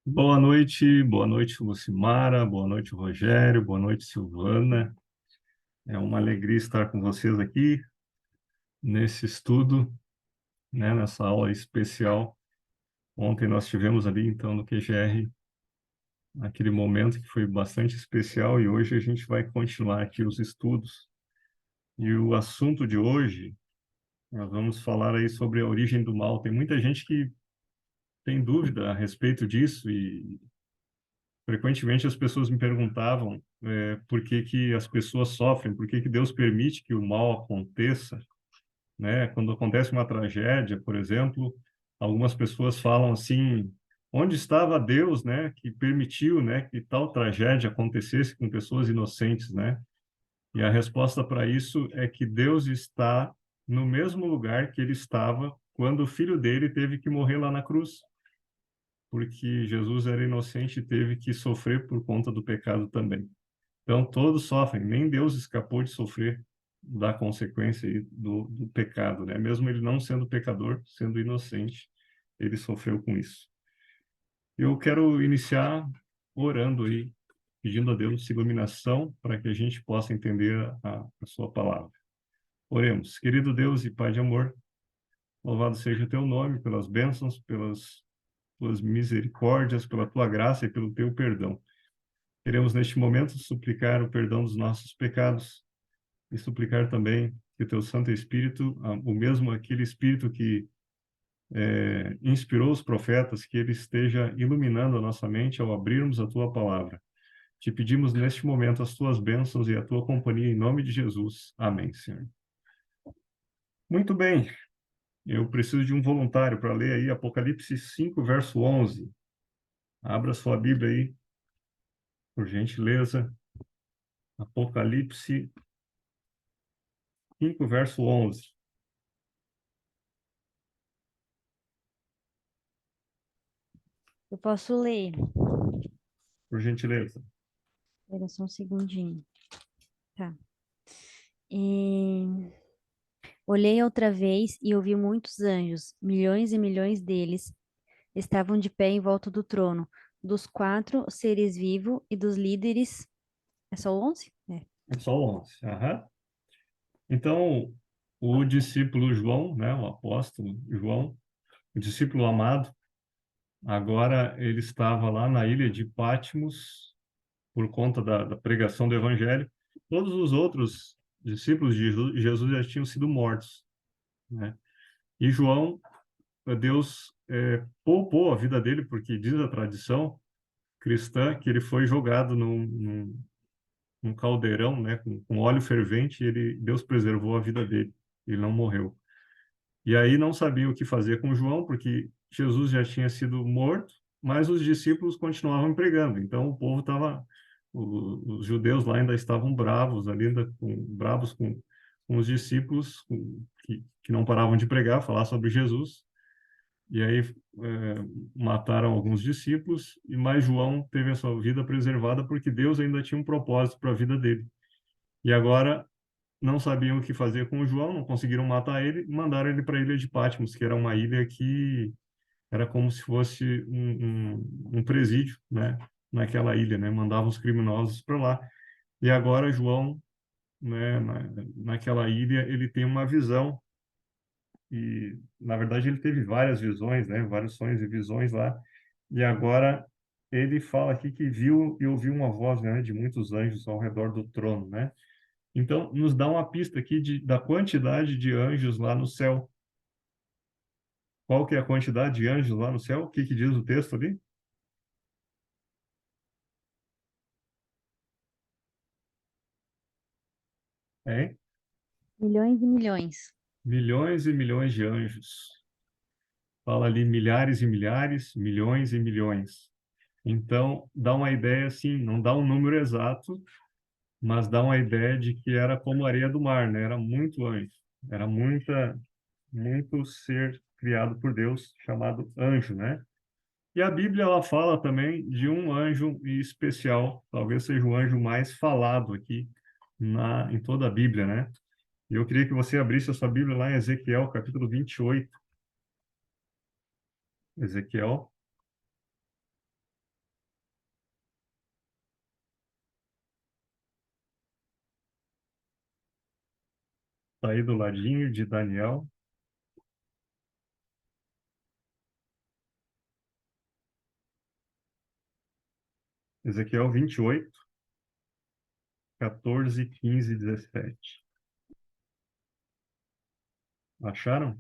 Boa noite, Lucimara, boa noite, Rogério, boa noite, Silvana. É uma alegria estar com vocês aqui nesse estudo, né, nessa aula especial. Ontem nós tivemos ali, então, no QGR, aquele momento que foi bastante especial e hoje a gente vai continuar aqui os estudos. E o assunto de hoje, nós vamos falar aí sobre a origem do mal. Tem muita gente que tem dúvida a respeito disso e frequentemente as pessoas me perguntavam por que que as pessoas sofrem, por que que Deus permite que o mal aconteça, né? Quando acontece uma tragédia, por exemplo, algumas pessoas falam assim: onde estava Deus, né, que permitiu, né, que tal tragédia acontecesse com pessoas inocentes, né? E a resposta para isso é que Deus está no mesmo lugar que ele estava quando o filho dele teve que morrer lá na cruz, porque Jesus era inocente e teve que sofrer por conta do pecado também. Então, todos sofrem, nem Deus escapou de sofrer da consequência aí do pecado, né? Mesmo ele não sendo pecador, sendo inocente, ele sofreu com isso. Eu quero iniciar orando aí, pedindo a Deus iluminação para que a gente possa entender a sua palavra. Oremos. Querido Deus e Pai de amor, louvado seja o teu nome pelas bênçãos, pelas tuas misericórdias, pela tua graça e pelo teu perdão. Queremos neste momento suplicar o perdão dos nossos pecados e suplicar também que o teu Santo Espírito, o mesmo aquele Espírito que inspirou os profetas, que ele esteja iluminando a nossa mente ao abrirmos a tua palavra. Te pedimos neste momento as tuas bênçãos e a tua companhia em nome de Jesus. Amém, Senhor. Muito bem, eu preciso de um voluntário para ler aí Apocalipse 5, verso 11. Abra sua Bíblia aí, por gentileza. Apocalipse 5, verso 11. Eu posso ler. Por gentileza. Espera só um segundinho. Tá. E... Olhei outra vez e ouvi muitos anjos, milhões e milhões deles, estavam de pé em volta do trono, dos quatro seres vivos e dos líderes. É só 11? É. É só o 11. Aham. Então, o discípulo João, né, o apóstolo João, o discípulo amado, agora ele estava lá na ilha de Patmos por conta da pregação do evangelho. Todos os outros discípulos de Jesus já tinham sido mortos, né? E João, Deus poupou a vida dele, porque diz a tradição cristã que ele foi jogado num caldeirão, né, com óleo fervente, e Deus preservou a vida dele. Ele não morreu. E aí não sabiam o que fazer com João, porque Jesus já tinha sido morto, mas os discípulos continuavam pregando. Então o povo estava, os judeus lá ainda estavam bravos, ali ainda bravos com os discípulos que não paravam de pregar, falar sobre Jesus. E aí mataram alguns discípulos, e mais João teve a sua vida preservada porque Deus ainda tinha um propósito para a vida dele. E agora não sabiam o que fazer com o João, não conseguiram matar ele, mandaram ele para a ilha de Patmos, que era uma ilha que era como se fosse um presídio, né? Naquela ilha, né? Mandavam os criminosos para lá. E agora João, né? Naquela ilha, ele tem uma visão e, na verdade, ele teve várias visões, né? Vários sonhos e visões lá. E agora ele fala aqui que viu e ouviu uma voz, né? De muitos anjos ao redor do trono, né? Então, nos dá uma pista aqui da quantidade de anjos lá no céu. Qual que é a quantidade de anjos lá no céu? O que que diz o texto ali? É Milhões e milhões. milhões e milhões de anjos. Fala ali milhares e milhares, milhões e milhões. Então, dá uma ideia assim, não dá um número exato, mas dá uma ideia de que era como a areia do mar, né? Era muito anjo. Era muito ser criado por Deus, chamado anjo, né? E a Bíblia ela fala também de um anjo em especial, talvez seja o anjo mais falado aqui em toda a Bíblia, né? E eu queria que você abrisse a sua Bíblia lá em Ezequiel, capítulo 28. Ezequiel, Está aí do ladinho de Daniel. Ezequiel 28, 14, 15 e 17. Acharam?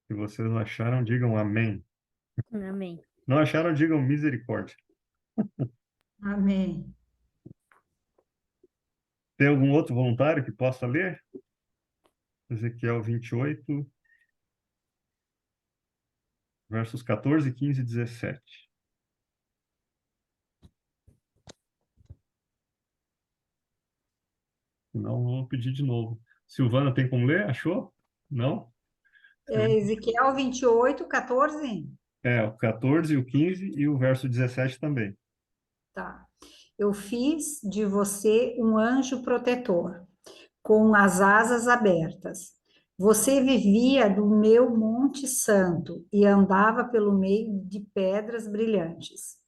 Se vocês acharam, digam amém. Amém. Não acharam, digam misericórdia. Amém. Tem algum outro voluntário que possa ler? Ezequiel 28, versos 14, 15 e 17. Não, vou pedir de novo. Silvana, tem como ler? Achou? Não? Ezequiel 28, 14. É, o 14, o 15 e o verso 17 também. Tá. Eu fiz de você um anjo protetor, com as asas abertas. Você vivia do meu Monte Santo e andava pelo meio de pedras brilhantes.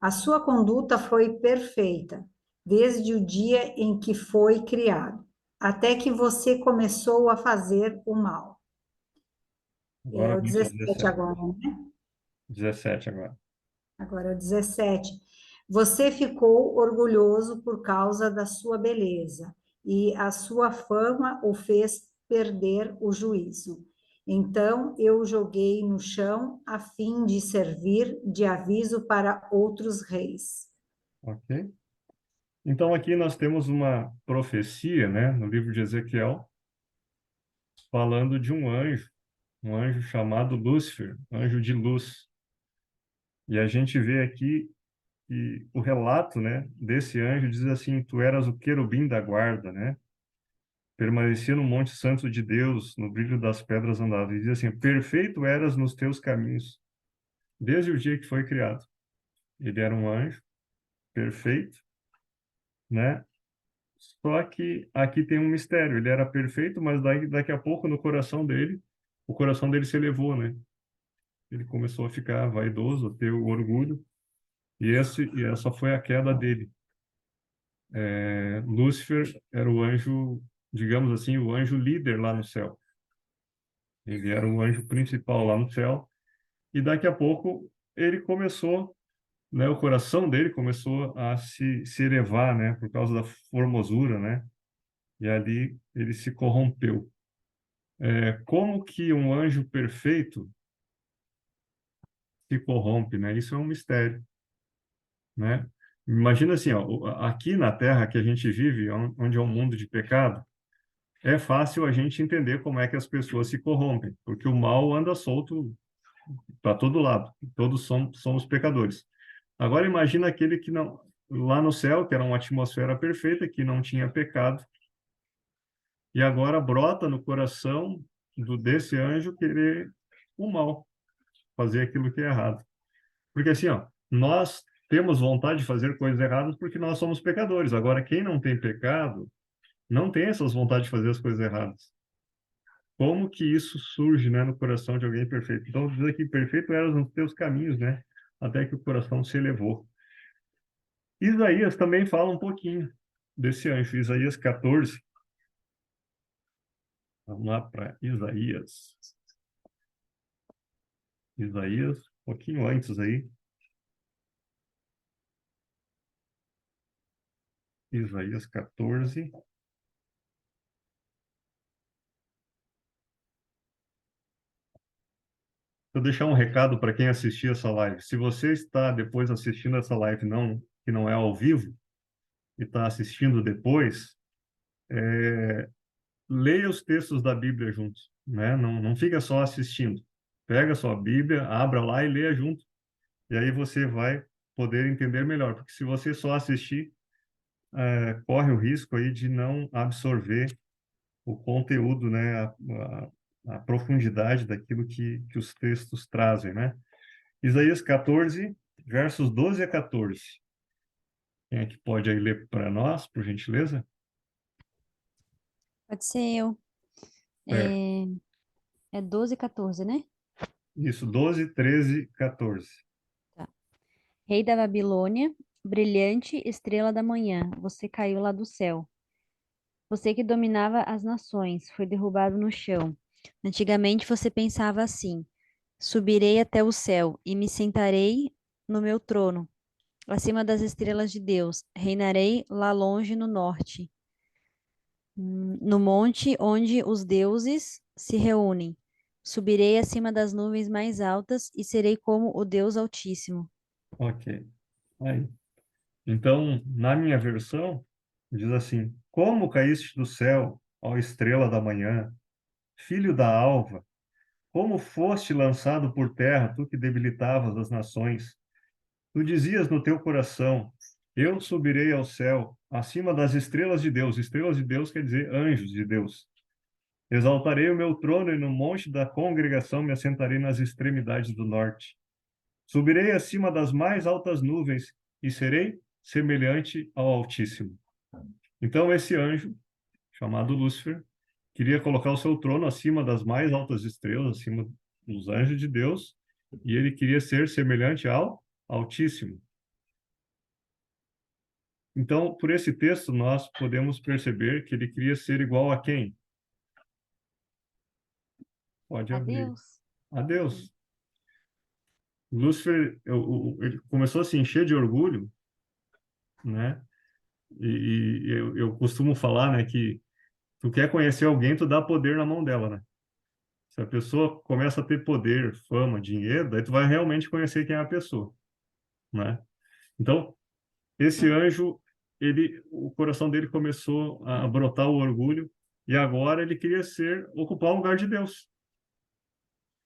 A sua conduta foi perfeita, desde o dia em que foi criado, até que você começou a fazer o mal. Agora É o vamos ao 17 17. agora, né? 17 agora. Agora é o 17. Você ficou orgulhoso por causa da sua beleza, e a sua fama o fez perder o juízo. Então eu o joguei no chão a fim de servir de aviso para outros reis. Ok? Então aqui nós temos uma profecia, né, no livro de Ezequiel, falando de um anjo chamado Lúcifer, anjo de luz. E a gente vê aqui que o relato, né, desse anjo diz assim: tu eras o querubim da guarda, né? Permanecia no monte santo de Deus, no brilho das pedras andava. E diz assim: perfeito eras nos teus caminhos, desde o dia que foi criado. Ele era um anjo perfeito, né? Só que aqui tem um mistério. Ele era perfeito, mas daqui a pouco no coração dele, o coração dele se elevou, né? Ele começou a ficar vaidoso, a ter o orgulho, e essa foi a queda dele. Lúcifer era o anjo, digamos assim, o anjo líder lá no céu. Ele era o anjo principal lá no céu, e daqui a pouco ele começou, né? O coração dele começou a se elevar, né? Por causa da formosura, né? E ali ele se corrompeu. Como que um anjo perfeito se corrompe, né? Isso é um mistério, né? Imagina assim, ó, aqui na Terra que a gente vive, onde é um mundo de pecado, é fácil a gente entender como é que as pessoas se corrompem, porque o mal anda solto para todo lado. Todos somos pecadores. Agora imagina aquele que não, lá no céu, que era uma atmosfera perfeita, que não tinha pecado, e agora brota no coração desse anjo querer o mal, fazer aquilo que é errado. Porque assim, ó, nós temos vontade de fazer coisas erradas porque nós somos pecadores. Agora, quem não tem pecado, não tem essas vontades de fazer as coisas erradas. Como que isso surge, né, no coração de alguém perfeito? Então, diz aqui, perfeito eras nos teus caminhos, né? Até que o coração se elevou. Isaías também fala um pouquinho desse anjo. Isaías 14. Vamos lá para Isaías. Isaías, um pouquinho antes aí. Isaías 14. Vou deixar um recado para quem assistir essa live. Se você está depois assistindo essa live que não é ao vivo e está assistindo depois, leia os textos da Bíblia juntos, né? Não fica só assistindo. Pega a sua Bíblia, abra lá e leia junto. E aí você vai poder entender melhor, porque se você só assistir, corre o risco aí de não absorver o conteúdo, né? A profundidade daquilo que os textos trazem, né? Isaías 14, versos 12 a 14. Quem é que pode aí ler para nós, por gentileza? Pode ser eu. Certo. É, é 12 e 14, né? Isso, 12, 13, 14. Tá. Rei da Babilônia, brilhante estrela da manhã, você caiu lá do céu. Você que dominava as nações, foi derrubado no chão. Antigamente você pensava assim: subirei até o céu e me sentarei no meu trono, acima das estrelas de Deus. Reinarei lá longe no norte, no monte onde os deuses se reúnem. Subirei acima das nuvens mais altas e serei como o Deus Altíssimo. Ok. Aí. Então, na minha versão, diz assim: Como caíste do céu, ó estrela da manhã, filho da alva, como foste lançado por terra, tu que debilitavas as nações. Tu dizias no teu coração: Eu subirei ao céu, acima das estrelas de Deus. Estrelas de Deus quer dizer anjos de Deus. Exaltarei o meu trono e no monte da congregação me assentarei nas extremidades do norte. Subirei acima das mais altas nuvens e serei semelhante ao Altíssimo. Então, esse anjo, chamado Lúcifer, queria colocar o seu trono acima das mais altas estrelas, acima dos anjos de Deus, e ele queria ser semelhante ao Altíssimo. Então, por esse texto, nós podemos perceber que ele queria ser igual a quem? Pode abrir. Adeus. A Deus. Lúcifer, ele começou a se encher de orgulho, né? E eu costumo falar, né, que tu quer conhecer alguém, tu dá poder na mão dela, né? Se a pessoa começa a ter poder, fama, dinheiro, daí tu vai realmente conhecer quem é a pessoa, né? Então, esse anjo, o coração dele começou a brotar o orgulho e agora ele queria ocupar o lugar de Deus.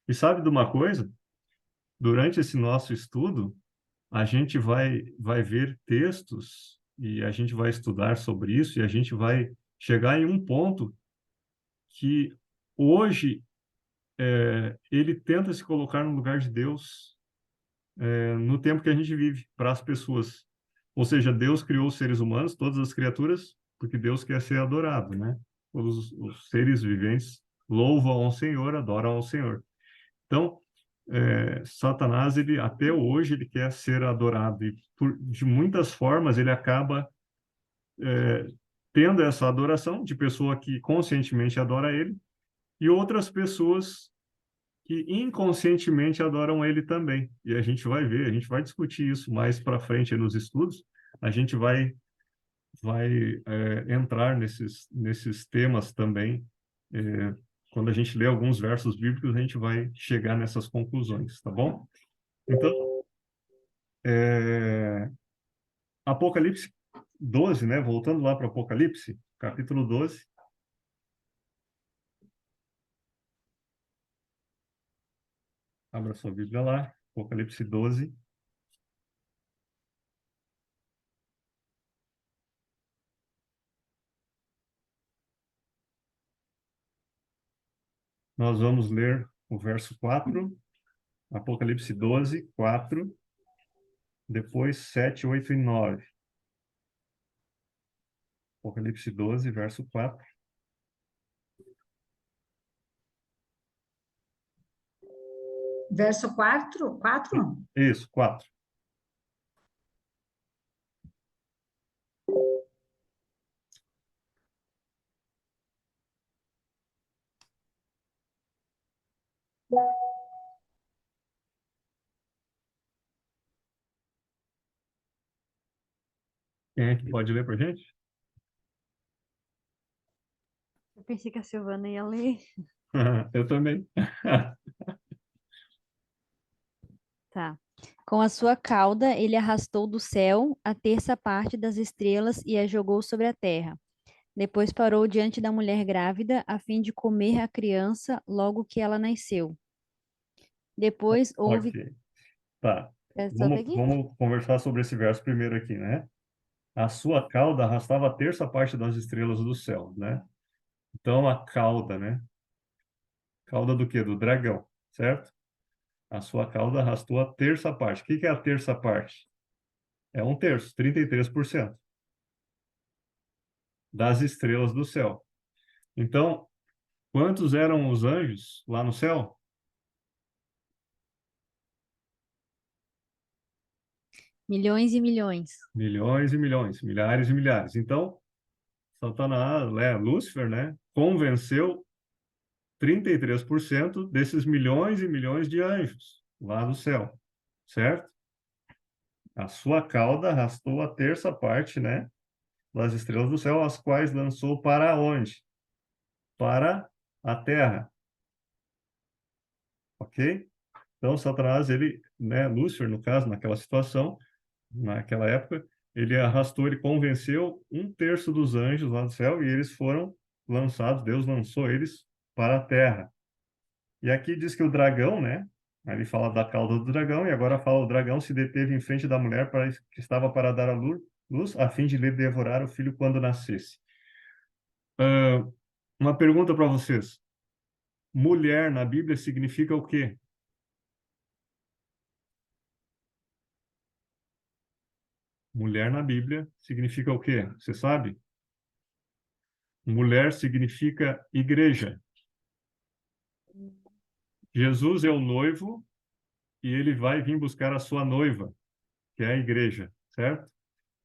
E sabe de uma coisa? Durante esse nosso estudo, a gente vai ver textos e a gente vai estudar sobre isso e a gente vai chegar em um ponto que hoje ele tenta se colocar no lugar de Deus no tempo que a gente vive para as pessoas. Ou seja, Deus criou os seres humanos, todas as criaturas, porque Deus quer ser adorado, né? Todos os seres viventes louvam ao Senhor, adoram ao Senhor. Então, Satanás, ele até hoje ele quer ser adorado e de muitas formas ele acaba tendo essa adoração de pessoa que conscientemente adora ele e outras pessoas que inconscientemente adoram ele também. E a gente vai ver, a gente vai discutir isso mais para frente nos estudos. A gente vai entrar nesses temas também. É, quando a gente lê alguns versos bíblicos, a gente vai chegar nessas conclusões, tá bom? Então, é, Apocalipse 12, né? Voltando lá para Apocalipse, capítulo 12. Abra sua Bíblia lá, Apocalipse 12. Nós vamos ler o verso 4, Apocalipse 12, 4, depois 7, 8 e 9. Apocalipse 12, verso 4. Verso 4, 4? Isso, 4. Quem é que pode ler para a gente? Eu pensei que a Silvana ia ler. Eu também. Tá. Com a sua cauda, ele arrastou do céu a terça parte das estrelas e a jogou sobre a terra. Depois parou diante da mulher grávida, a fim de comer a criança logo que ela nasceu. Depois houve. Ok, tá. Só até Vamos, aqui? vamos conversar sobre esse verso primeiro aqui, né? A sua cauda arrastava a terça parte das estrelas do céu, né? Então, a cauda, né? Cauda do quê? Do dragão, certo? A sua cauda arrastou a terça parte. O que que é a terça parte? É um terço, 33% das estrelas do céu. Então, quantos eram os anjos lá no céu? Milhões e milhões. Milhões e milhões, milhares e milhares. Então, Satanás, Lúcifer, né, convenceu 33% desses milhões e milhões de anjos lá do céu, certo? A sua cauda arrastou a terça parte, né, das estrelas do céu, as quais lançou para onde? Para a terra, ok? Então, Satanás, ele, né, Lúcifer, no caso, naquela situação, naquela época, ele arrastou, ele convenceu um terço dos anjos lá do céu e eles foram lançados, Deus lançou eles para a terra. E aqui diz que o dragão, né? Ele fala da cauda do dragão e agora fala o dragão se deteve em frente da mulher que estava para dar a luz, a fim de lhe devorar o filho quando nascesse. Uma pergunta para vocês. Mulher na Bíblia significa o quê? Mulher na Bíblia significa o quê? Você sabe? Mulher significa igreja. Jesus é o noivo e ele vai vir buscar a sua noiva, que é a igreja, certo?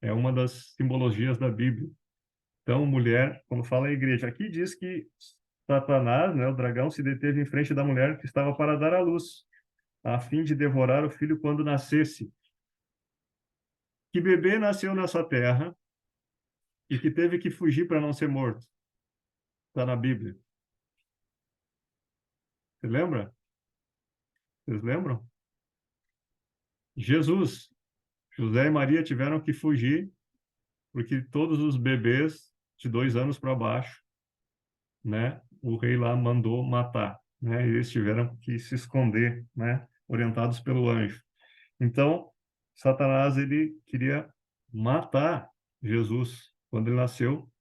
É uma das simbologias da Bíblia. Então, mulher, quando fala a igreja, aqui diz que Satanás, né, o dragão, se deteve em frente da mulher que estava para dar à luz, a fim de devorar o filho quando nascesse. Que bebê nasceu nessa terra e que teve que fugir para não ser morto. Está na Bíblia. Você lembra? Vocês lembram? Jesus. José e Maria tiveram que fugir porque todos os bebês de 2 anos para baixo, né, o rei lá mandou matar, né, e eles tiveram que se esconder, né, orientados pelo anjo. Então, Satanás, ele queria matar Jesus quando ele nasceu,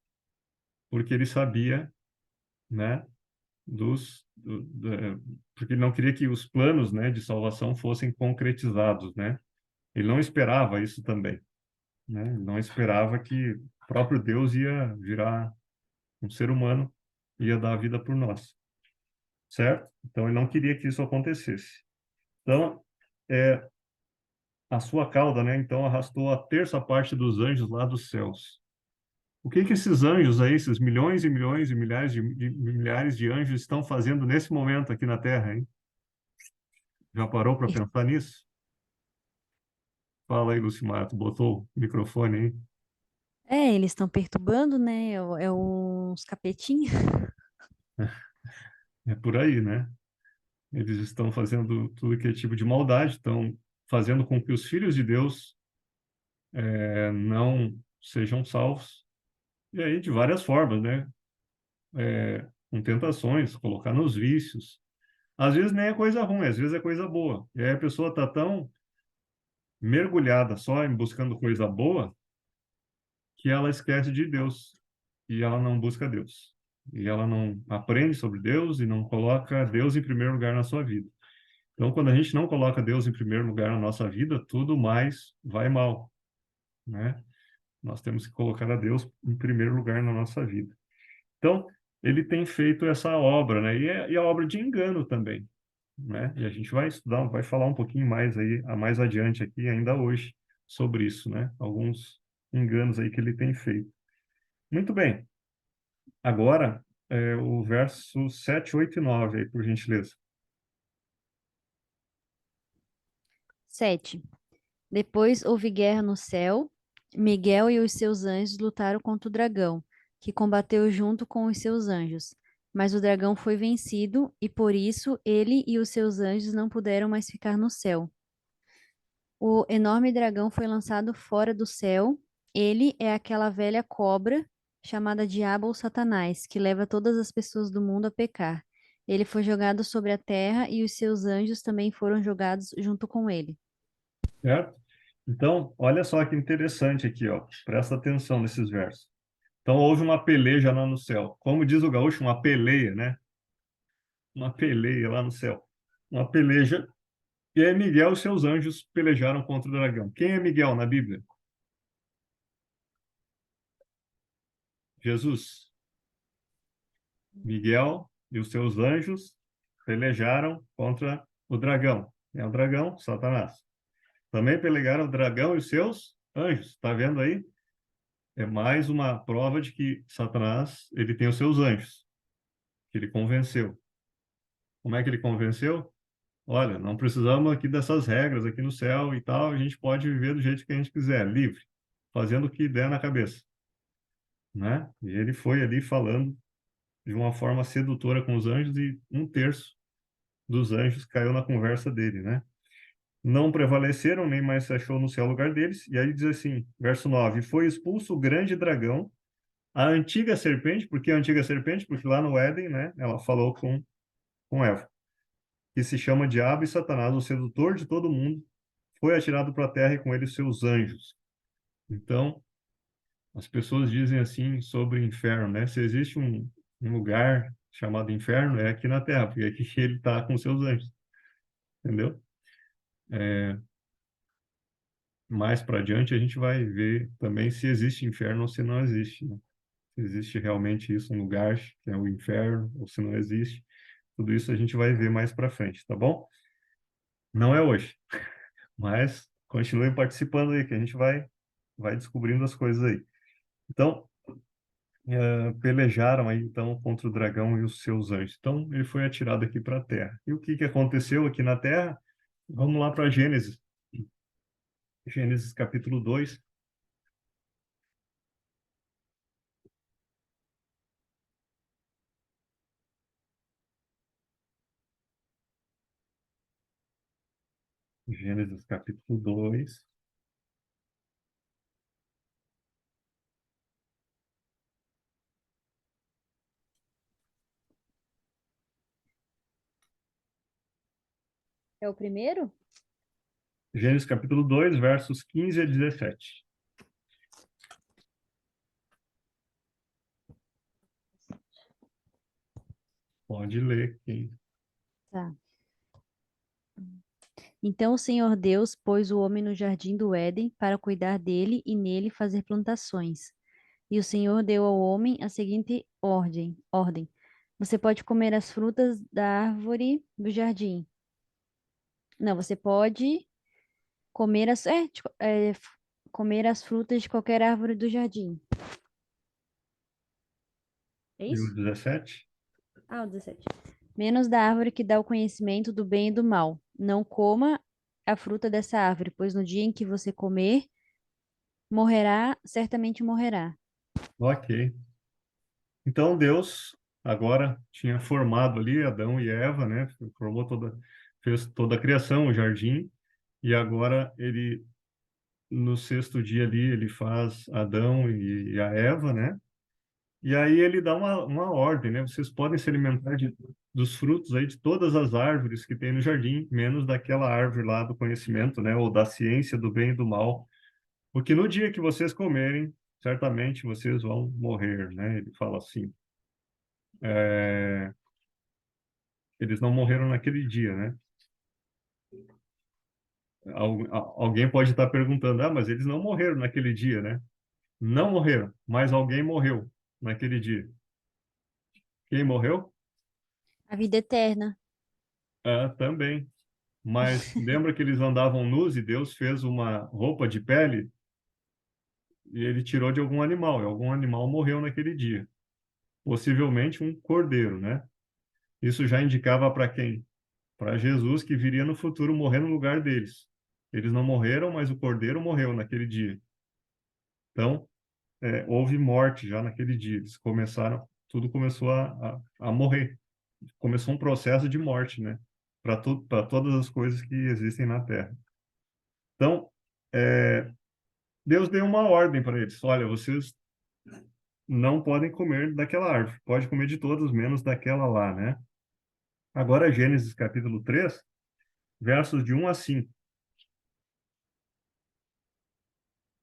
porque ele sabia, né, porque ele não queria que os planos, né, de salvação fossem concretizados, né? Ele não esperava isso também, né? Ele não esperava que o próprio Deus ia virar um ser humano, ia dar a vida por nós, certo? Então ele não queria que isso acontecesse. Então, a sua cauda, né? Então arrastou a terça parte dos anjos lá dos céus. O que que esses anjos aí, esses milhões e milhões e milhares de anjos estão fazendo nesse momento aqui na Terra, hein? Já parou para pensar nisso? Fala aí, Lucimar, tu botou o microfone aí. É, eles estão perturbando, né? É uns capetinhos. É por aí, né? Eles estão fazendo tudo que é tipo de maldade, estão fazendo com que os filhos de Deus não sejam salvos. E aí, de várias formas, né? Com tentações, colocar nos vícios. Às vezes nem é coisa ruim, às vezes é coisa boa. E aí a pessoa está tão mergulhada só em buscando coisa boa que ela esquece de Deus e ela não busca Deus. E ela não aprende sobre Deus e não coloca Deus em primeiro lugar na sua vida. Então, quando a gente não coloca Deus em primeiro lugar na nossa vida, tudo mais vai mal, né? Nós temos que colocar a Deus em primeiro lugar na nossa vida. Então, ele tem feito essa obra, né? E a obra de engano também, né? E a gente vai estudar, vai falar um pouquinho mais aí, mais adiante aqui, ainda hoje, sobre isso, né? Alguns enganos aí que ele tem feito. Muito bem. Agora, o verso 7, 8 e 9, aí, por gentileza. 7. Depois houve guerra no céu. Miguel e os seus anjos lutaram contra o dragão, que combateu junto com os seus anjos. Mas o dragão foi vencido, e por isso ele e os seus anjos não puderam mais ficar no céu. O enorme dragão foi lançado fora do céu. Ele é aquela velha cobra chamada Diabo ou Satanás, que leva todas as pessoas do mundo a pecar. Ele foi jogado sobre a terra e os seus anjos também foram jogados junto com ele. Certo? Então, olha só que interessante aqui, ó. Presta atenção nesses versos. Então, houve uma peleja lá no céu. Como diz o gaúcho, uma peleia, né? Uma peleia lá no céu. Uma peleja. E aí Miguel e seus anjos pelejaram contra o dragão. Quem é Miguel na Bíblia? Jesus. Miguel e os seus anjos pelejaram contra o dragão. É o dragão, Satanás. Também pelejaram o dragão e os seus anjos. Está vendo aí? é mais uma prova de que Satanás, ele tem os seus anjos, que ele convenceu. Como é que ele convenceu? Olha, não precisamos aqui dessas regras aqui no céu e tal, a gente pode viver do jeito que a gente quiser, livre, fazendo o que der na cabeça, né? E ele foi ali falando de uma forma sedutora com os anjos e um terço dos anjos caiu na conversa dele, né? Não prevaleceram, nem mais se achou no céu lugar deles. E aí diz assim, verso 9: foi expulso o grande dragão, a antiga serpente. Por que a antiga serpente? Porque lá no Éden, né, ela falou com Eva, que se chama Diabo e Satanás, o sedutor de todo mundo, foi atirado para a terra e com ele os seus anjos. Então, as pessoas dizem assim sobre o inferno, né? Se existe um lugar chamado inferno, é aqui na terra, porque é aqui que ele está com seus anjos, entendeu? Mais para adiante a gente vai ver também se existe inferno ou se não existe, né? Se existe realmente isso, um lugar que é o inferno, ou se não existe. Tudo isso a gente vai ver mais para frente, tá bom? Não é hoje, mas continuem participando aí, que a gente vai descobrindo as coisas aí. Então, pelejaram aí então contra o dragão e os seus anjos. Então, ele foi atirado aqui para a terra. E o que que aconteceu aqui na terra? Vamos lá para Gênesis. Gênesis capítulo 2. Gênesis capítulo 2. É o primeiro? Gênesis capítulo 2, versos 15 a 17. Pode ler. Tá. Então o Senhor Deus pôs o homem no jardim do Éden para cuidar dele e nele fazer plantações. E o Senhor deu ao homem a seguinte ordem: você pode comer as frutas da árvore do jardim. Não, você pode comer comer as frutas de qualquer árvore do jardim. É E o isso? 17? Ah, o 17. Menos da árvore que dá o conhecimento do bem e do mal. Não coma a fruta dessa árvore, pois no dia em que você comer, morrerá, certamente morrerá. Ok. Então Deus agora tinha formado ali Adão e Eva, né? Formou fez toda a criação, o jardim, e agora ele, no sexto dia ali, ele faz Adão e a Eva, né? E aí ele dá uma ordem, né? Vocês podem se alimentar dos frutos aí de todas as árvores que tem no jardim, menos daquela árvore lá do conhecimento, né? Ou da ciência do bem e do mal. Porque no dia que vocês comerem, certamente vocês vão morrer, né? Ele fala assim. É, eles não morreram naquele dia, né? Alguém pode estar perguntando, ah, mas eles não morreram naquele dia, né? Não morreram, mas alguém morreu naquele dia. Quem morreu? A vida eterna. Ah, também. Mas lembra que eles andavam nus e Deus fez uma roupa de pele e ele tirou de algum animal, e algum animal morreu naquele dia. Possivelmente um cordeiro, né? Isso já indicava para quem? Para Jesus, que viria no futuro morrer no lugar deles. Eles não morreram, mas o cordeiro morreu naquele dia. Então, houve morte já naquele dia. Eles começaram, tudo começou a morrer. Começou um processo de morte, né? Para todas as coisas que existem na Terra. Então, Deus deu uma ordem para eles. Olha, vocês não podem comer daquela árvore. Pode comer de todas, menos daquela lá, né? Agora, Gênesis capítulo 3, versos de 1 a 5.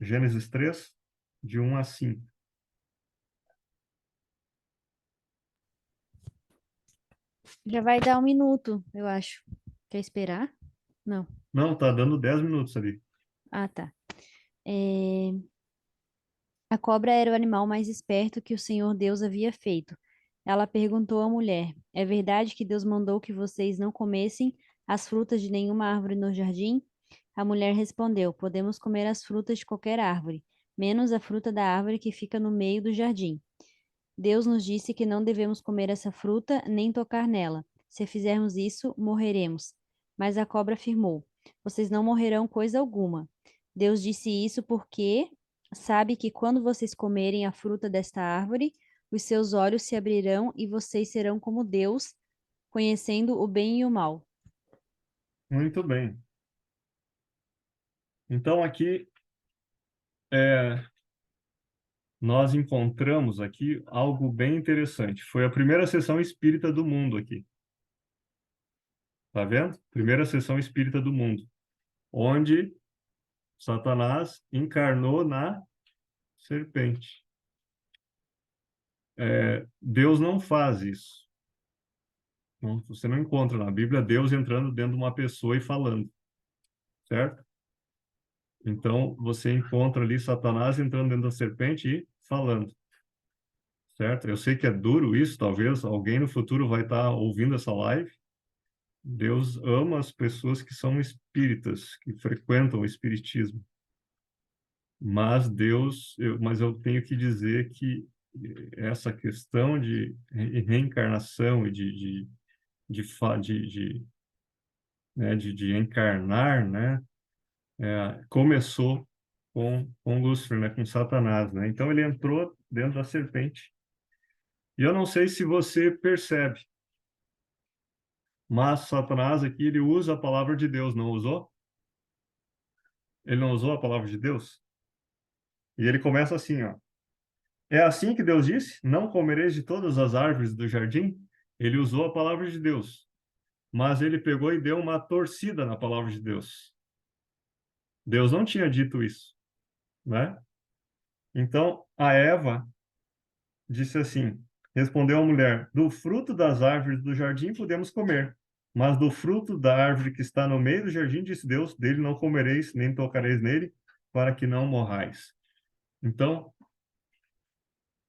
Gênesis 3, de 1 a 5. Já vai dar 1 minuto, eu acho. Quer esperar? Não. Não, tá dando 10 minutos ali. Ah, tá. É, A cobra era o animal mais esperto que o Senhor Deus havia feito. Ela perguntou à mulher: é verdade que Deus mandou que vocês não comessem as frutas de nenhuma árvore no jardim? A mulher respondeu: podemos comer as frutas de qualquer árvore, menos a fruta da árvore que fica no meio do jardim. Deus nos disse que não devemos comer essa fruta nem tocar nela. Se fizermos isso, morreremos. Mas a cobra afirmou: Vocês não morrerão coisa alguma. Deus disse isso porque sabe que quando vocês comerem a fruta desta árvore, os seus olhos se abrirão e vocês serão como Deus, conhecendo o bem e o mal. Muito bem. Então, aqui é, nós encontramos aqui algo bem interessante. Foi a primeira sessão espírita do mundo aqui. Tá vendo? Primeira sessão espírita do mundo, onde Satanás encarnou na serpente. Deus não faz isso. Você não encontra na Bíblia Deus entrando dentro de uma pessoa e falando, certo? Então, você encontra ali Satanás entrando dentro da serpente e falando, certo? Eu sei que é duro isso, talvez alguém no futuro vai estar ouvindo essa live. Deus ama as pessoas que são espíritas, que frequentam o espiritismo. Mas mas eu tenho que dizer que essa questão de reencarnação e de encarnar, né, começou com Lúcifer, né, com Satanás, né? Então ele entrou dentro da serpente. E eu não sei se você percebe, mas Satanás aqui ele usa a palavra de Deus, não usou? Ele não usou a palavra de Deus? E ele começa assim, ó. É assim que Deus disse: Não comereis de todas as árvores do jardim? Ele usou a palavra de Deus, mas ele pegou e deu uma torcida na palavra de Deus. Deus não tinha dito isso, né? Então, a Eva disse assim: Respondeu a mulher: Do fruto das árvores do jardim podemos comer, mas do fruto da árvore que está no meio do jardim, disse Deus: Dele não comereis, nem tocareis nele, para que não morrais. Então,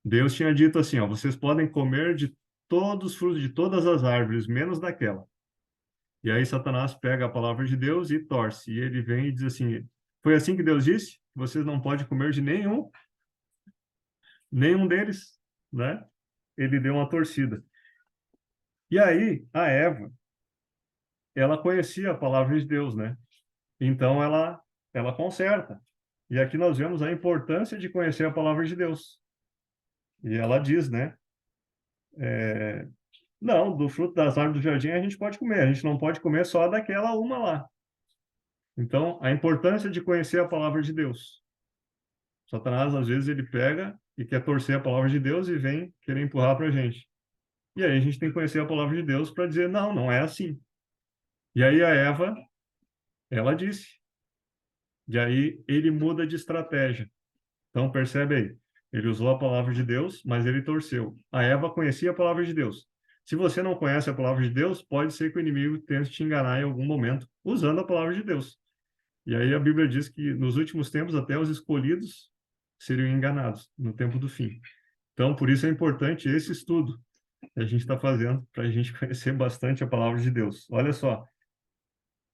Deus tinha dito assim, ó, vocês podem comer de todos os frutos de todas as árvores, menos daquela. E aí Satanás pega a palavra de Deus e torce. E ele vem e diz assim, foi assim que Deus disse? Vocês não podem comer de nenhum deles, né? Ele deu uma torcida. E aí, a Eva, ela conhecia a palavra de Deus, né? Então, ela conserta. E aqui nós vemos a importância de conhecer a palavra de Deus. E ela diz, né? Não, do fruto das árvores do jardim a gente pode comer, a gente não pode comer só daquela uma lá. Então, a importância de conhecer a palavra de Deus. Satanás, às vezes, ele pega e quer torcer a palavra de Deus e vem querer empurrar para a gente. E aí a gente tem que conhecer a palavra de Deus para dizer, não, não é assim. E aí a Eva, ela disse. E aí ele muda de estratégia. Então, percebe aí. Ele usou a palavra de Deus, mas ele torceu. A Eva conhecia a palavra de Deus. Se você não conhece a palavra de Deus, pode ser que o inimigo tente te enganar em algum momento usando a palavra de Deus. E aí a Bíblia diz que nos últimos tempos até os escolhidos seriam enganados no tempo do fim. Então, por isso é importante esse estudo que a gente está fazendo para a gente conhecer bastante a palavra de Deus. Olha só.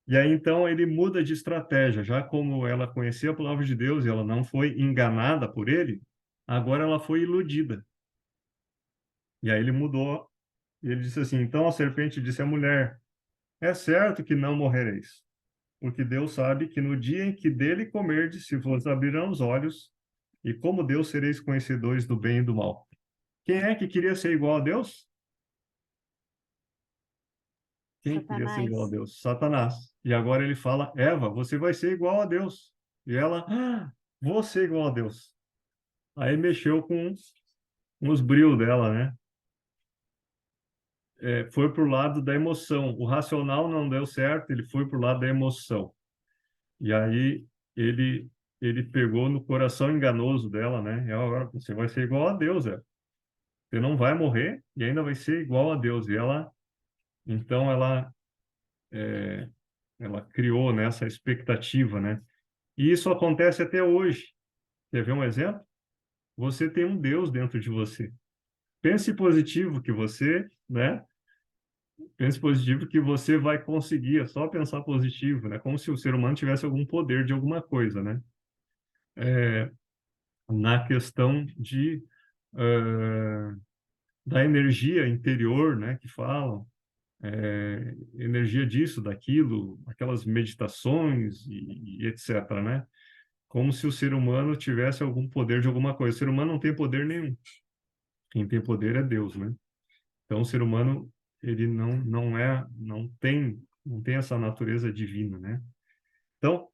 E aí então ele muda de estratégia, já como ela conhecia a palavra de Deus e ela não foi enganada por ele, agora ela foi iludida. E aí ele mudou, e ele disse assim: Então a serpente disse à mulher: É certo que não morrereis, porque Deus sabe que no dia em que dele comerdes, se vos abrirão os olhos, e como Deus sereis conhecedores do bem e do mal. Quem é que queria ser igual a Deus? Quem queria ser igual a Satanás. Deus? Satanás. E agora ele fala: Eva, você vai ser igual a Deus. E ela: Vou ser igual a Deus. Aí mexeu com os brios dela, né? Foi pro lado da emoção. O racional não deu certo, ele foi pro lado da emoção. E aí ele ele pegou no coração enganoso dela, né? E agora você vai ser igual a Deus, é. Você não vai morrer e ainda vai ser igual a Deus. E então ela criou nessa expectativa, né? E isso acontece até hoje. Quer ver um exemplo? Você tem um Deus dentro de você. Pense positivo que você, né? Pense positivo que você vai conseguir, é só pensar positivo, né? Como se o ser humano tivesse algum poder de alguma coisa, né? na questão da energia interior, né, que falam, energia disso, daquilo, aquelas meditações e etc, né? Como se o ser humano tivesse algum poder de alguma coisa. O ser humano não tem poder nenhum. Quem tem poder é Deus, né? Então, o ser humano, ele não tem essa natureza divina, né? Então,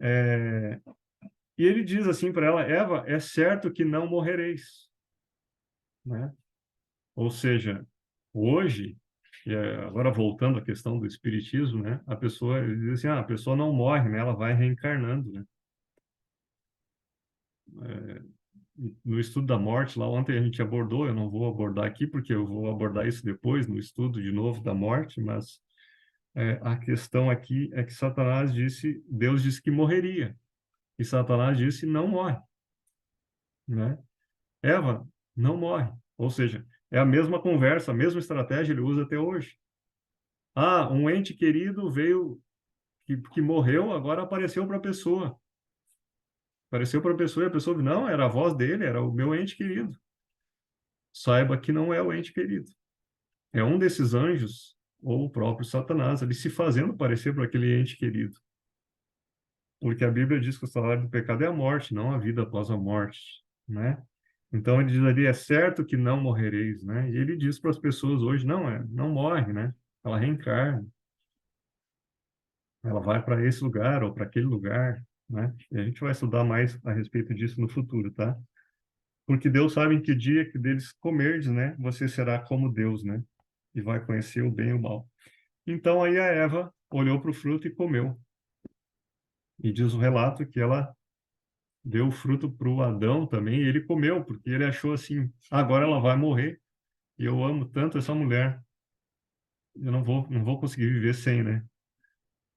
e ele diz assim para ela, Eva, é certo que não morrereis, né? Ou seja, hoje, agora voltando à questão do espiritismo, né? A pessoa, ele diz assim, a pessoa não morre, né? Ela vai reencarnando, né? No estudo da morte, lá ontem a gente abordou, eu não vou abordar aqui porque eu vou abordar isso depois no estudo de novo da morte, mas a questão aqui é que Satanás disse, Deus disse que morreria, e Satanás disse não morre, né? Eva não morre, ou seja, é a mesma conversa, a mesma estratégia ele usa até hoje. Ah, um ente querido veio que morreu, agora apareceu para a pessoa. Apareceu para a pessoa e a pessoa, não, era a voz dele, era o meu ente querido. Saiba que não é o ente querido. É um desses anjos, ou o próprio Satanás, ali se fazendo parecer para aquele ente querido. Porque a Bíblia diz que o salário do pecado é a morte, não a vida após a morte, né? Então ele diz ali, é certo que não morrereis, né? E ele diz para as pessoas hoje, não morre, né? Ela reencarna, ela vai para esse lugar ou para aquele lugar, né? E a gente vai estudar mais a respeito disso no futuro, tá? Porque Deus sabe em que dia que deles comerdes, né? Você será como Deus, né? E vai conhecer o bem e o mal. Então aí a Eva olhou para o fruto e comeu. E diz o relato que ela deu o fruto para o Adão também, e ele comeu, porque ele achou assim, agora ela vai morrer, e eu amo tanto essa mulher, eu não vou conseguir viver sem, né?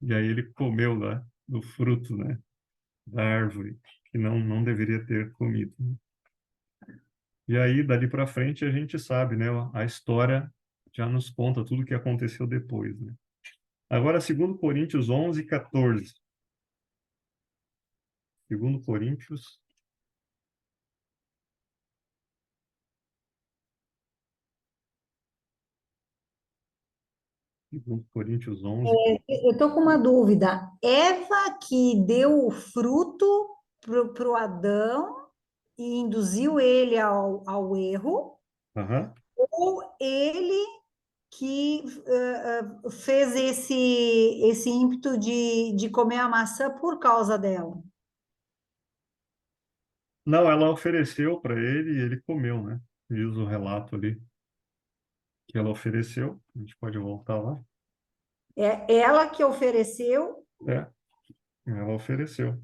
E aí ele comeu lá do fruto, né, da árvore, que não deveria ter comido, né? E aí, dali para frente, a gente sabe, né, a história já nos conta tudo o que aconteceu depois, né? Agora, 2 Coríntios 11:14. 2 Coríntios 11. Eu estou com uma dúvida. Eva que deu o fruto para o Adão e induziu ele ao erro, Aham. ou ele que fez esse ímpeto de comer a maçã por causa dela? Não, ela ofereceu para ele e ele comeu, né? Diz o relato ali que ela ofereceu. A gente pode voltar lá. É ela que ofereceu, É, ela ofereceu.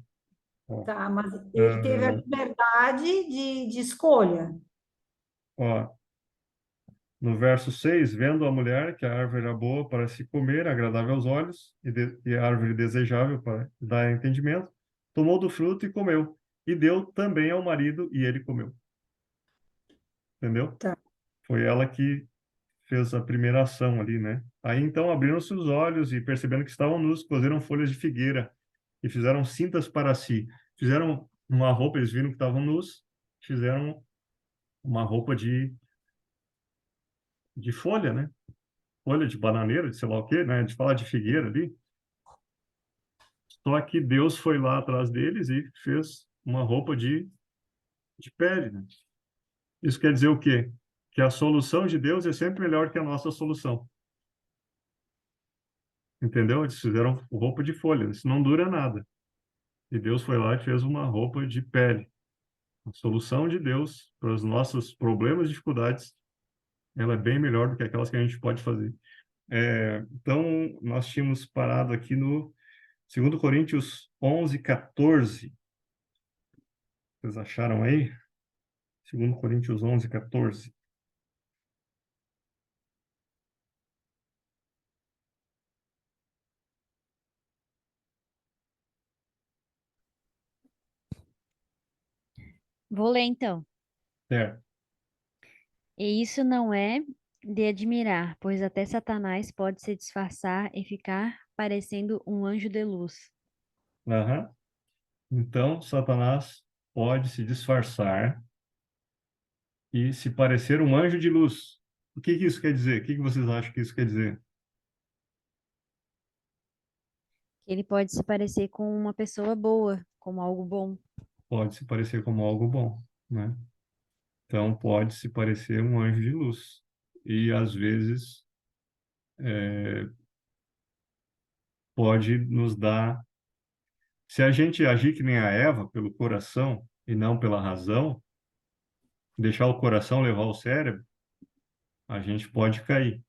Ó, tá? Mas ele teve a ah, liberdade de escolha. ó, no verso 6, vendo a mulher que a árvore era boa para se comer, agradável aos olhos, e a árvore desejável para dar entendimento, tomou do fruto e comeu. E deu também ao marido, e ele comeu. Entendeu? Tá. Foi ela que fez a primeira ação ali, né? Aí então abriram-se os olhos e percebendo que estavam nus, coseram folhas de figueira e fizeram cintas para si. Fizeram uma roupa, eles viram que estavam nus, fizeram uma roupa de folha, né? Folha de bananeira, de sei lá o quê, né? De falar de figueira ali. Só que Deus foi lá atrás deles e fez uma roupa de pele, né? Isso quer dizer o quê? Que a solução de Deus é sempre melhor que a nossa solução. Entendeu? Eles fizeram roupa de folha, isso não dura nada. E Deus foi lá e fez uma roupa de pele. A solução de Deus para os nossos problemas e dificuldades, ela é bem melhor do que aquelas que a gente pode fazer. Então, nós tínhamos parado aqui no 2 Coríntios 11:14. Vocês acharam aí? 2 Coríntios 11:14. Vou ler então. Certo. E isso não é de admirar, pois até Satanás pode se disfarçar e ficar parecendo um anjo de luz. Aham. Então, Satanás pode se disfarçar e se parecer um anjo de luz. O que que isso quer dizer? O que que vocês acham que isso quer dizer? Ele pode se parecer com uma pessoa boa, como algo bom. Pode se parecer como algo bom, né? Então, pode se parecer um anjo de luz. E, às vezes, pode nos dar... Se a gente agir que nem a Eva, pelo coração e não pela razão, deixar o coração levar o cérebro, a gente pode cair,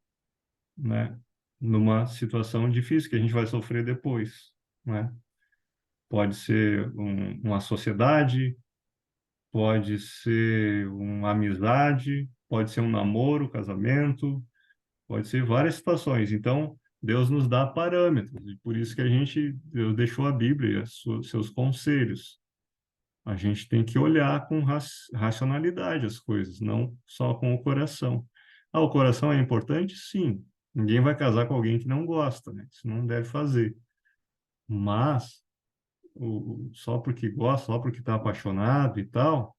né? Numa situação difícil que a gente vai sofrer depois, né? Pode ser uma sociedade, pode ser uma amizade, pode ser um namoro, casamento, pode ser várias situações. Então, Deus nos dá parâmetros, e por isso que Deus deixou a Bíblia, seus conselhos. A gente tem que olhar com racionalidade as coisas, não só com o coração. Ah, o coração é importante? Sim. Ninguém vai casar com alguém que não gosta, né? Isso não deve fazer. Mas, só porque gosta, só porque está apaixonado e tal,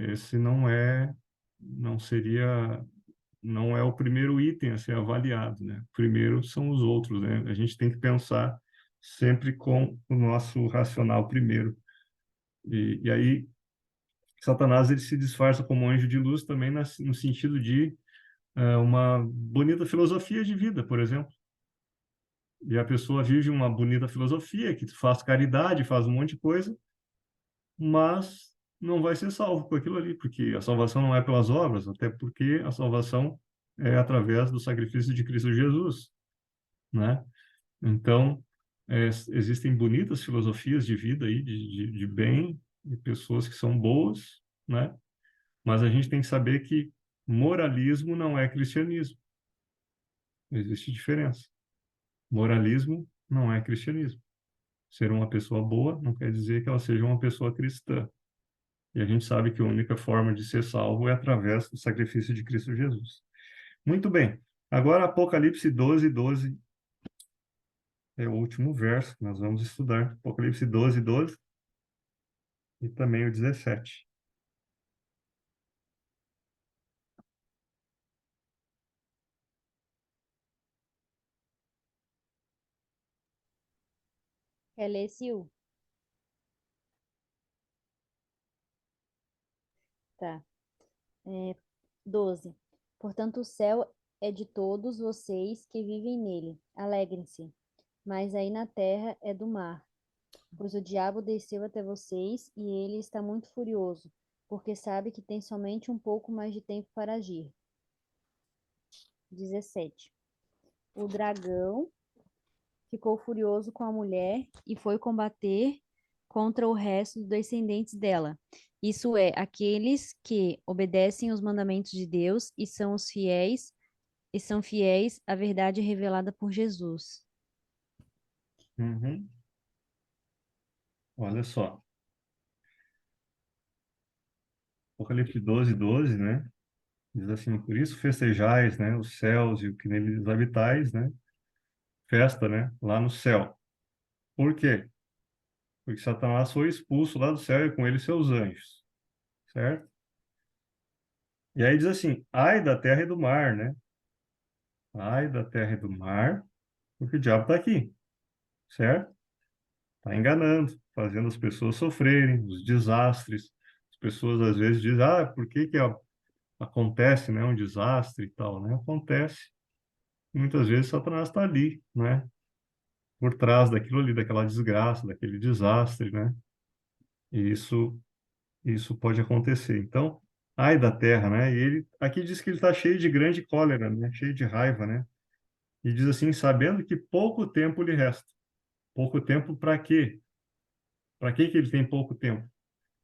esse não seria, não é o primeiro item a ser avaliado, né? Primeiro são os outros, né? A gente tem que pensar sempre com o nosso racional primeiro. E aí, Satanás ele se disfarça como anjo de luz também no sentido de uma bonita filosofia de vida, por exemplo. E a pessoa vive uma bonita filosofia que faz caridade, faz um monte de coisa, mas não vai ser salvo com aquilo ali, porque a salvação não é pelas obras, até porque a salvação é através do sacrifício de Cristo Jesus, né? Então, existem bonitas filosofias de vida aí, de bem, de pessoas que são boas, né? Mas a gente tem que saber que moralismo não é cristianismo. Existe diferença. Moralismo não é cristianismo. Ser uma pessoa boa não quer dizer que ela seja uma pessoa cristã. E a gente sabe que a única forma de ser salvo é através do sacrifício de Cristo Jesus. Muito bem. Agora, Apocalipse 12, 12 é o último verso que nós vamos estudar. Apocalipse 12, 12 e também o 17. Quer ler, Sil? Tá. É, 12. Portanto, o céu é de todos vocês que vivem nele. Alegrem-se. Mas aí na terra é do mar, pois o diabo desceu até vocês e ele está muito furioso, porque sabe que tem somente um pouco mais de tempo para agir. 17. O dragão ficou furioso com a mulher e foi combater contra o resto dos descendentes dela. Isso é, aqueles que obedecem os mandamentos de Deus e são fiéis à verdade revelada por Jesus. Uhum. Olha só. Apocalipse 12, 12, né? Diz assim, por isso festejais, né, os céus e o que neles habitais, né? Festa, né, lá no céu. Por quê? Porque Satanás foi expulso lá do céu e com ele seus anjos, certo? E aí diz assim, ai da terra e do mar, né? Ai da terra e do mar, porque o diabo está aqui, certo? Está enganando, fazendo as pessoas sofrerem, os desastres. As pessoas às vezes dizem, ah, por que que acontece, né, um desastre e tal, né? Acontece. Muitas vezes Satanás está ali, né? Por trás daquilo ali, daquela desgraça, daquele desastre, né? E isso pode acontecer. Então, ai da terra, né? E ele aqui diz que ele está cheio de grande cólera, né? Cheio de raiva, né? E diz assim, sabendo que pouco tempo lhe resta. Pouco tempo para quê? Para que ele tem pouco tempo?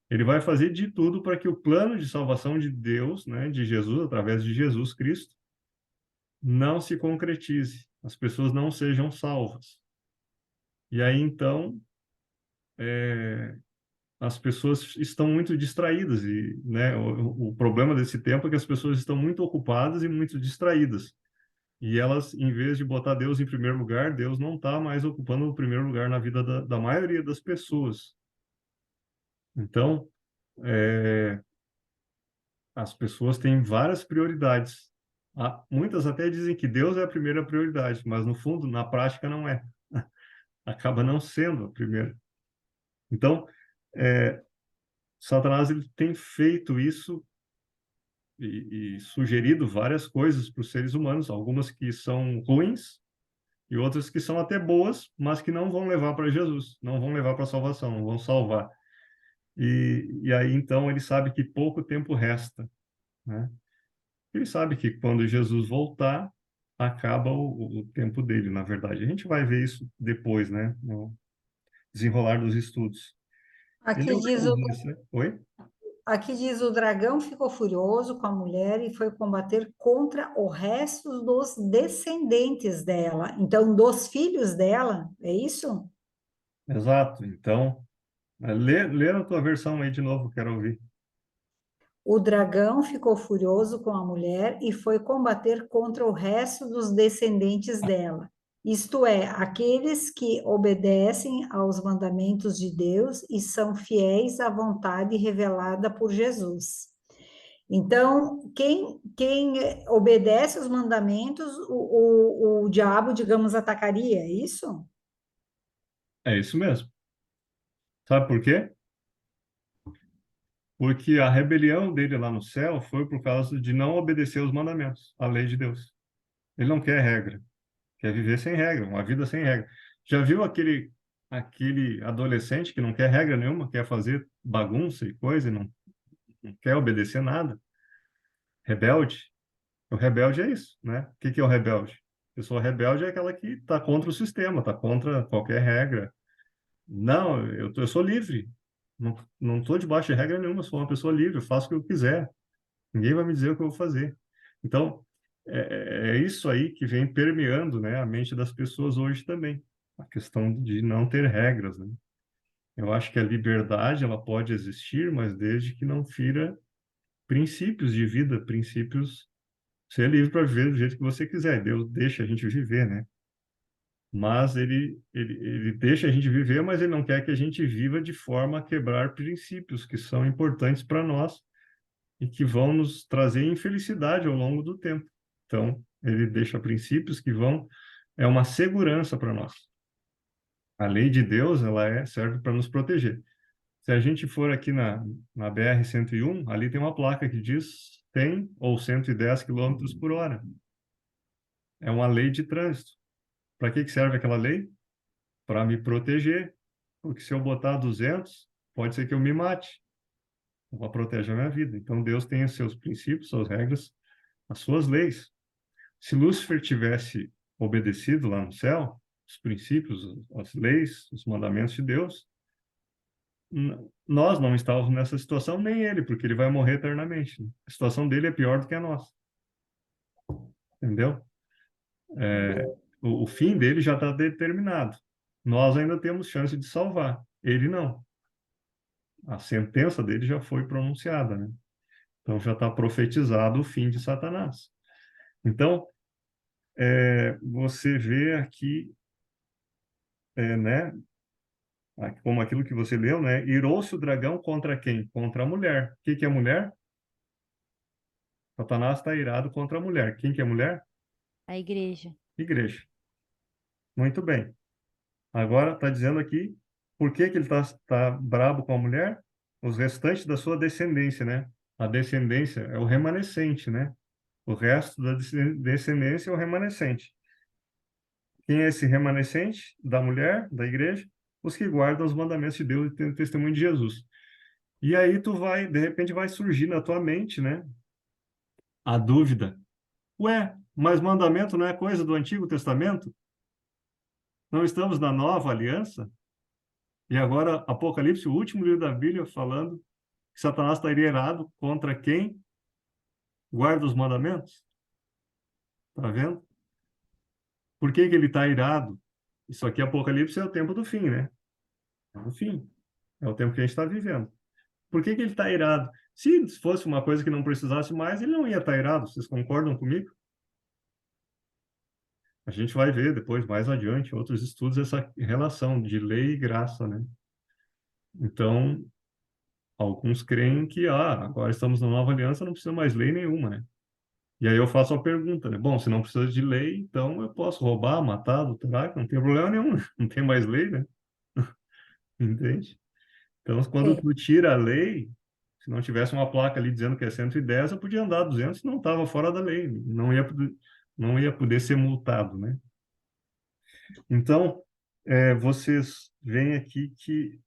Ele vai fazer de tudo para que o plano de salvação de Deus, né, de Jesus, através de Jesus Cristo, não se concretize. As pessoas não sejam salvas. E aí, então, as pessoas estão muito distraídas e, né, o problema desse tempo é que as pessoas estão muito ocupadas e muito distraídas. E elas, em vez de botar Deus em primeiro lugar, Deus não está mais ocupando o primeiro lugar na vida da maioria das pessoas. Então, as pessoas têm várias prioridades. Muitas até dizem que Deus é a primeira prioridade, mas no fundo, na prática, não é. Acaba não sendo a primeira. Então, Satanás ele tem feito isso e sugerido várias coisas para os seres humanos, algumas que são ruins e outras que são até boas, mas que não vão levar para Jesus, não vão levar para a salvação, não vão salvar. E aí, então, ele sabe que pouco tempo resta, né? Ele sabe que quando Jesus voltar, acaba o tempo dele, na verdade. A gente vai ver isso depois, né? No desenrolar dos estudos. Ele Aqui é o diz Deus, né? Oi? Aqui diz: o dragão ficou furioso com a mulher e foi combater contra o resto dos descendentes dela. Então, dos filhos dela, é isso? Exato. Então, lê a tua versão aí de novo, quero ouvir. O dragão ficou furioso com a mulher e foi combater contra o resto dos descendentes dela. Isto é, aqueles que obedecem aos mandamentos de Deus e são fiéis à vontade revelada por Jesus. Então, quem obedece os mandamentos, o diabo, digamos, atacaria, é isso? É isso mesmo. Sabe por quê? Porque a rebelião dele lá no céu foi por causa de não obedecer os mandamentos, a lei de Deus. Ele não quer regra, quer viver sem regra, uma vida sem regra. Já viu aquele adolescente que não quer regra nenhuma, quer fazer bagunça e coisa, e não quer obedecer nada? Rebelde? O rebelde é isso, né? O que que é o rebelde? A pessoa rebelde é aquela que está contra o sistema, está contra qualquer regra. Não, eu sou livre. Não estou debaixo de regra nenhuma, sou uma pessoa livre, eu faço o que eu quiser. Ninguém vai me dizer o que eu vou fazer. Então, é isso aí que vem permeando, né, a mente das pessoas hoje também. A questão de não ter regras, né? Eu acho que a liberdade, ela pode existir, mas desde que não fira princípios de vida, princípios. Você é livre para viver do jeito que você quiser. Deus deixa a gente viver, né? Mas ele deixa a gente viver, mas ele não quer que a gente viva de forma a quebrar princípios que são importantes para nós e que vão nos trazer infelicidade ao longo do tempo. Então, ele deixa princípios que vão é uma segurança para nós. A lei de Deus, serve para nos proteger. Se a gente for aqui na BR-101, ali tem uma placa que diz 100 ou 110 quilômetros por hora. É uma lei de trânsito. Para que serve aquela lei? Para me proteger. Porque se eu botar 200, pode ser que eu me mate. Ela protege a minha vida. Então, Deus tem os seus princípios, suas regras, as suas leis. Se Lúcifer tivesse obedecido lá no céu, os princípios, as leis, os mandamentos de Deus, nós não estávamos nessa situação, nem ele, porque ele vai morrer eternamente, né? A situação dele é pior do que a nossa, entendeu? O fim dele já está determinado. Nós ainda temos chance de salvar, ele não. A sentença dele já foi pronunciada, né? Então já está profetizado o fim de Satanás. Então, você vê aqui, né, como aquilo que você leu, né? Irou-se o dragão contra quem? Contra a mulher. O que que é mulher? Satanás está irado contra a mulher. Quem que é mulher? A igreja. Igreja. Muito bem. Agora está dizendo aqui por que que ele tá brabo com a mulher? Os restantes da sua descendência, né? A descendência é o remanescente, né? O resto da descendência é o remanescente. Quem é esse remanescente da mulher, da igreja? Os que guardam os mandamentos de Deus e têm o testemunho de Jesus. E aí de repente vai surgir na tua mente, né, a dúvida. Ué, mas mandamento não é coisa do Antigo Testamento? Não estamos na Nova Aliança? E agora Apocalipse, o último livro da Bíblia, falando que Satanás está irado contra quem guarda os mandamentos? Tá vendo? Por que que ele está irado? Isso aqui, Apocalipse, é o tempo do fim, né? É o fim. É o tempo que a gente está vivendo. Por que que ele está irado? Se fosse uma coisa que não precisasse mais, ele não ia estar irado. Vocês concordam comigo? A gente vai ver depois, mais adiante, em outros estudos, essa relação de lei e graça, né? Então, alguns creem que, agora estamos na nova aliança, não precisa mais lei nenhuma, né? E aí eu faço a pergunta, né? Bom, se não precisa de lei, então eu posso roubar, matar, adulterar, que não tem problema nenhum, não tem mais lei, né? Entende? Então, quando É, tu tira a lei, se não tivesse uma placa ali dizendo que é 110, eu podia andar 200, não estava fora da lei, não ia poder ser multado, né? Então, vocês veem aqui que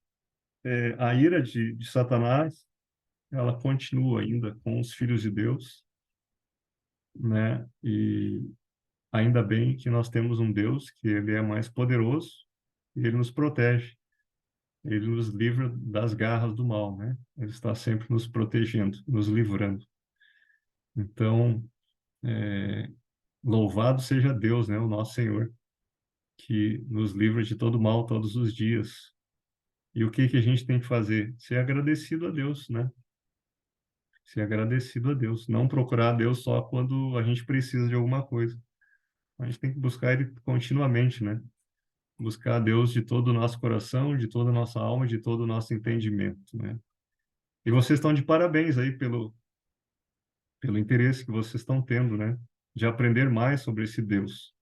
a ira de Satanás, ela continua ainda com os filhos de Deus, né? E ainda bem que nós temos um Deus que ele é mais poderoso e ele nos protege, ele nos livra das garras do mal, né? Ele está sempre nos protegendo, nos livrando. Então, louvado seja Deus, né? O nosso Senhor, que nos livra de todo mal todos os dias. E o que que a gente tem que fazer? Ser agradecido a Deus, né? Ser agradecido a Deus. Não procurar a Deus só quando a gente precisa de alguma coisa. A gente tem que buscar Ele continuamente, né? Buscar a Deus de todo o nosso coração, de toda a nossa alma, de todo o nosso entendimento, né? E vocês estão de parabéns aí pelo interesse que vocês estão tendo, né? De aprender mais sobre esse Deus.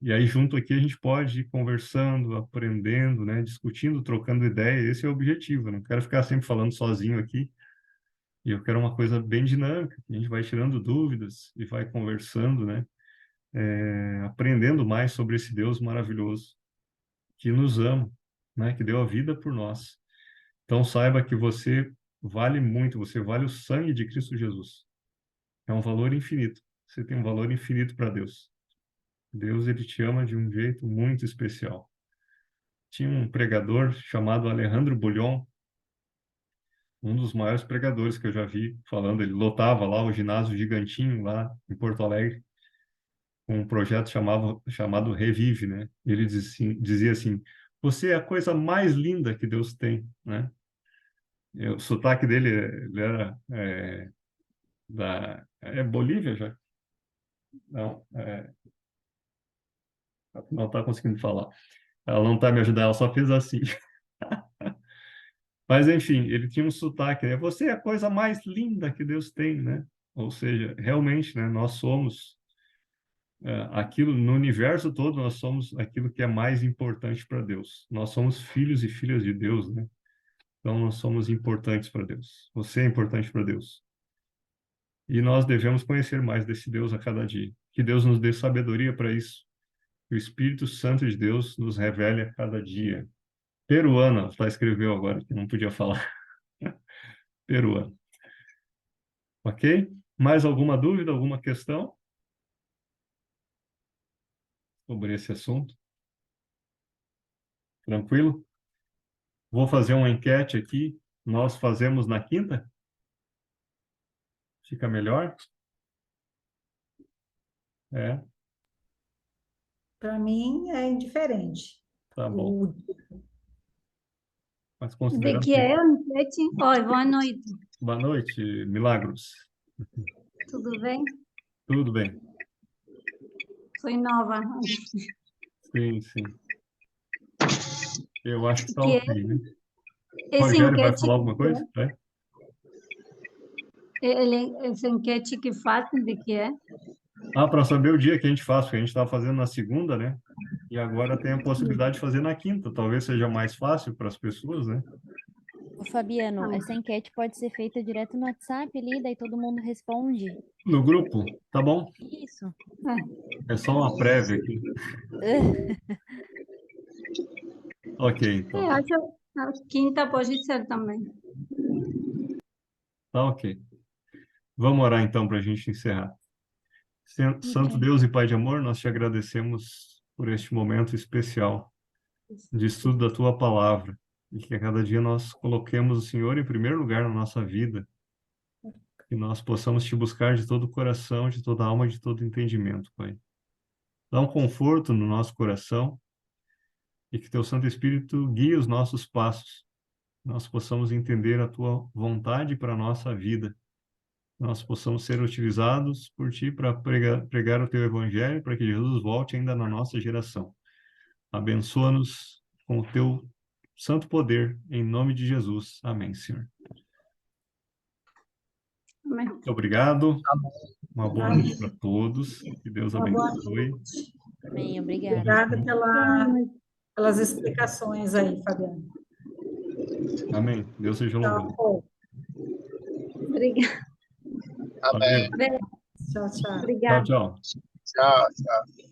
E aí, junto aqui, a gente pode ir conversando, aprendendo, né? Discutindo, trocando ideia. Esse é o objetivo, né? Não quero ficar sempre falando sozinho aqui. E eu quero uma coisa bem dinâmica, que a gente vai tirando dúvidas e vai conversando, né? Aprendendo mais sobre esse Deus maravilhoso que nos ama, né? Que deu a vida por nós. Então saiba que você vale muito, você vale o sangue de Cristo Jesus. É um valor infinito. Você tem um valor infinito para Deus. Deus, ele te ama de um jeito muito especial. Tinha um pregador chamado Alejandro Bulhon, um dos maiores pregadores que eu já vi falando. Ele lotava lá o ginásio gigantinho lá em Porto Alegre, com um projeto chamado Revive, né? Ele dizia assim: você é a coisa mais linda que Deus tem, né? O sotaque dele, ele era Bolívia já? Não, não está conseguindo falar. Ela não está me ajudando, ela só fez assim. Mas, enfim, ele tinha um sotaque, né? Você é a coisa mais linda que Deus tem, né? Ou seja, realmente, né? Nós somos aquilo, no universo todo, nós somos aquilo que é mais importante para Deus. Nós somos filhos e filhas de Deus, né? Então, nós somos importantes para Deus. Você é importante para Deus. E nós devemos conhecer mais desse Deus a cada dia. Que Deus nos dê sabedoria para isso. Que o Espírito Santo de Deus nos revele a cada dia. Peruana, tá, escreveu agora, que não podia falar. Peruana. Ok? Mais alguma dúvida, alguma questão sobre esse assunto? Tranquilo? Vou fazer uma enquete aqui. Nós fazemos na quinta? Fica melhor? É, para mim é indiferente. tá bom. O, Mas De considerando que que... é a enquete? Oi, boa noite. Boa noite, Milagros. Tudo bem? Tudo bem? Sou nova. Sim, sim. Eu acho que tá Que ok, né? essa Rogério vai enquete, falar alguma coisa? É? essa enquete que fazem de que é? Para saber o dia que a gente faz, porque a gente estava fazendo na segunda, né? E agora tem a possibilidade de fazer na quinta. Talvez seja mais fácil para as pessoas, né? Ô, Fabiano, essa enquete pode ser feita direto no WhatsApp ali, daí todo mundo responde. No grupo, tá bom? Isso. É só uma prévia aqui. Ok, então. Acho a quinta pode ser também. Tá ok. Vamos orar então para a gente encerrar. Santo Ok. Deus e Pai de amor, nós te agradecemos por este momento especial de estudo da tua palavra e que a cada dia nós coloquemos o Senhor em primeiro lugar na nossa vida, que nós possamos te buscar de todo o coração, de toda a alma, de todo o entendimento, Pai. Dá um conforto no nosso coração e que teu Santo Espírito guie os nossos passos, nós possamos entender a tua vontade para a nossa vida, nós possamos ser utilizados por ti para pregar o teu evangelho, para que Jesus volte ainda na nossa geração. Abençoa-nos com o teu santo poder, em nome de Jesus. Amém, Senhor. Amém. Muito obrigado. Uma boa noite para todos. Que Deus Uma boa abençoe. noite. Amém. Obrigada. Obrigada pelas explicações aí, Fabiana. Amém. Deus seja louvado. Tchau, Obrigada. Valeu. Amém. tchau. Tchau, Obrigada. tchau. Tchau, tchau.